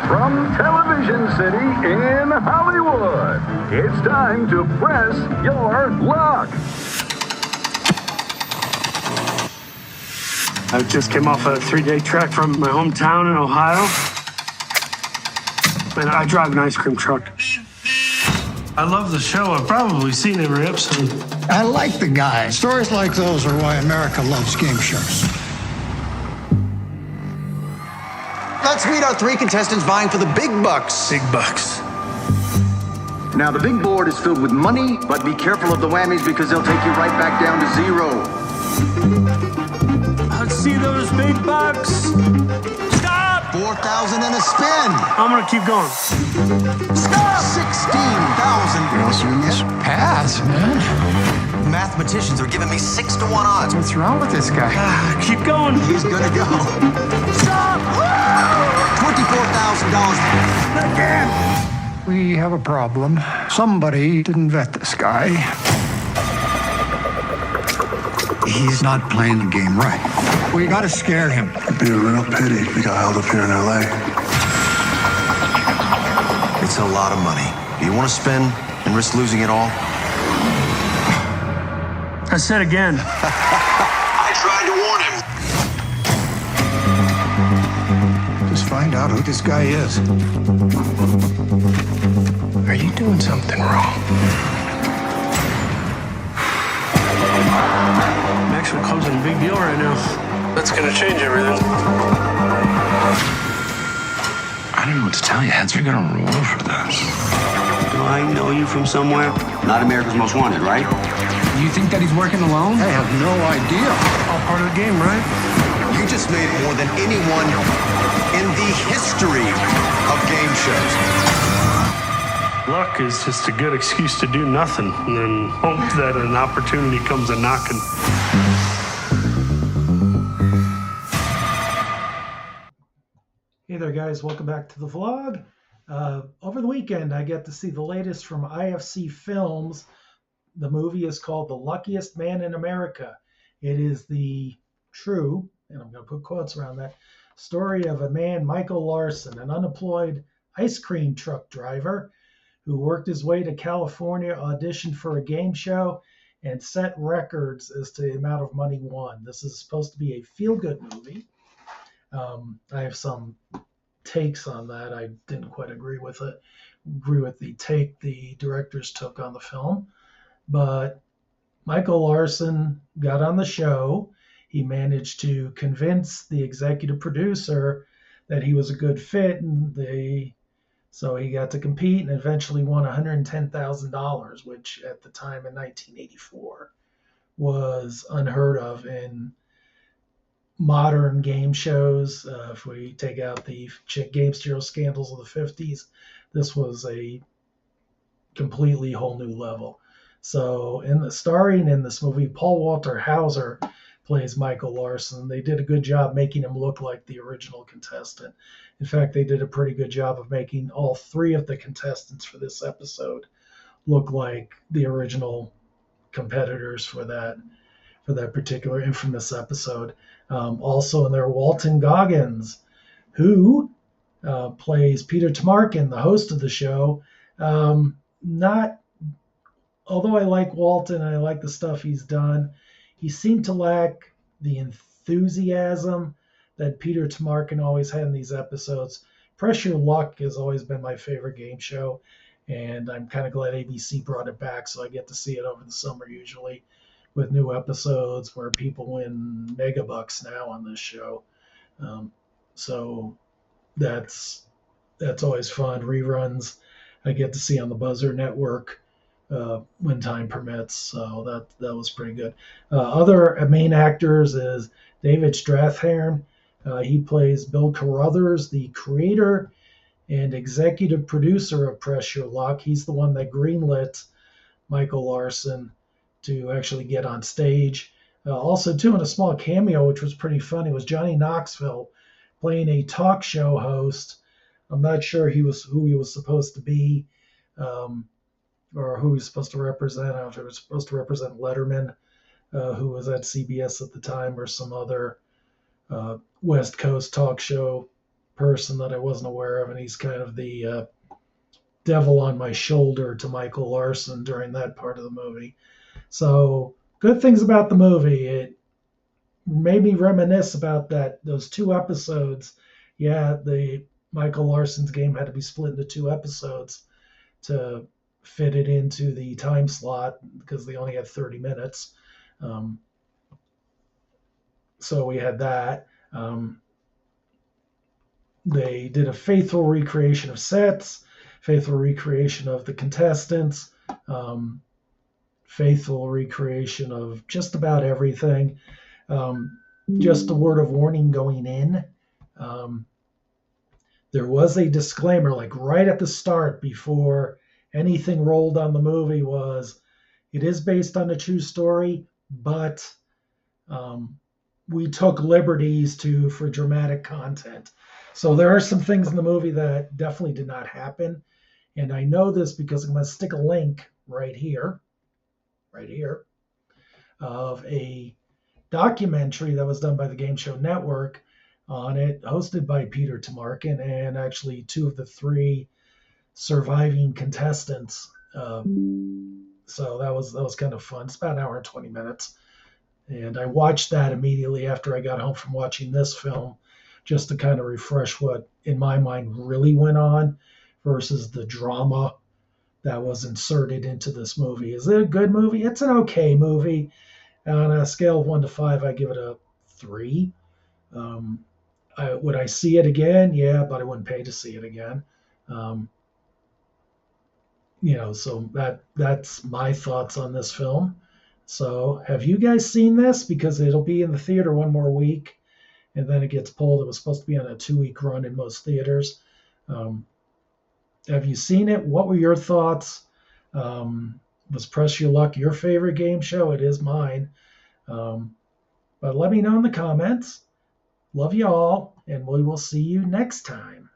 From Television City in Hollywood, it's time to press your luck. I just came off a 3-day trek from my hometown in Ohio. And I drive an ice cream truck. I love the show. I've probably seen every episode. I like the guy. Stories like those are why America loves game shows. Let's meet our 3 contestants vying for the big bucks. Big bucks. Now, the big board is filled with money, but be careful of the whammies because they'll take you right back down to 0. Let's see those big bucks. Stop! 4,000 and a spin. I'm gonna keep going. Stop! 16,000. You also doing this? Pass, man. Mathematicians are giving me 6 to 1 odds. What's wrong with this guy? Keep going. He's gonna go. Stop! $24,000. Again. We have a problem. Somebody didn't vet this guy. He's not playing the game right. We gotta scare him. It'd be a real pity if he got held up here in LA. It's a lot of money. Do you want to spend and risk losing it all? I said again. I tried to warn him. Just find out who this guy is. Are you doing something wrong? I'm actually closing a big deal right now. That's gonna change everything. I don't know what to tell you. Heads are gonna roll for this. Do I know you from somewhere? Not America's Most Wanted, right? You think that he's working alone? I have no idea. All part of the game, right? You just made more than anyone in the history of game shows. Luck is just a good excuse to do nothing and then hope that an opportunity comes a-knocking. Hey there, guys. Welcome back to the vlog. Over the weekend, I get to see the latest from IFC Films. The movie is called The Luckiest Man in America. It is the true, and I'm going to put quotes around that, story of a man, Michael Larson, an unemployed ice cream truck driver who worked his way to California, auditioned for a game show, and set records as to the amount of money won. This is supposed to be a feel-good movie. I have some takes on that. I didn't quite agree with it. Agree with the take the directors took on the film. But Michael Larson got on the show. He managed to convince the executive producer that he was a good fit, and so he got to compete and eventually won $110,000, which at the time in 1984 was unheard of in modern game shows. If we take out the game studio scandals of the 50s, this was a completely whole new level. So starring in this movie, Paul Walter Hauser plays Michael Larson. They did a good job making him look like the original contestant. In fact, they did a pretty good job of making all 3 of the contestants for this episode look like the original competitors for that particular infamous episode. Also in there, Walton Goggins, who plays Peter Tamarkin, the host of the show. Although I like Walton, I like the stuff he's done, he seemed to lack the enthusiasm that Peter Tamarkin always had in these episodes. Pressure Luck has always been my favorite game show, and I'm kind of glad ABC brought it back, so I get to see it over the summer usually with new episodes where people win megabucks now on this show. So that's always fun. Reruns I get to see on the Buzzer Network when time permits, so that was pretty good. Other main actors is David Strathairn. He plays Bill Carruthers, the creator and executive producer of Pressure Luck. He's the one that greenlit Michael Larson to actually get on stage. Also, doing a small cameo, which was pretty funny, was Johnny Knoxville playing a talk show host. I'm not sure who he was supposed to be, or who he was supposed to represent. I don't know if he was supposed to represent Letterman, who was at CBS at the time, or some other West Coast talk show person that I wasn't aware of, and he's kind of the devil on my shoulder to Michael Larson during that part of the movie. So good things about the movie. It made me reminisce about those 2 episodes. Yeah, the Michael Larson's game had to be split into 2 episodes to fit it into the time slot because they only had 30 minutes. So we had that. They did a faithful recreation of sets, faithful recreation of the contestants, faithful recreation of just about everything. Just a word of warning going in. There was a disclaimer, like right at the start before anything rolled on the movie, was it is based on a true story, but we took liberties for dramatic content. So there are some things in the movie that definitely did not happen. And I know this because I'm going to stick a link right here, of a documentary that was done by the Game Show Network on it, hosted by Peter Tamarkin and actually 2 of the 3 surviving contestants. So that was kind of fun. It's about an hour and 20 minutes. And I watched that immediately after I got home from watching this film, just to kind of refresh what, in my mind, really went on versus the drama that was inserted into this movie. Is it a good movie? It's an okay movie. On a scale of 1 to 5, I give it a 3. Would I see it again? Yeah, but I wouldn't pay to see it again. So that's my thoughts on this film. So have you guys seen this? Because it'll be in the theater 1 more week, and then it gets pulled. It was supposed to be on a 2-week run in most theaters. Have you seen it? What were your thoughts? Was Press Your Luck your favorite game show? It is mine. But let me know in the comments. Love you all, and we will see you next time.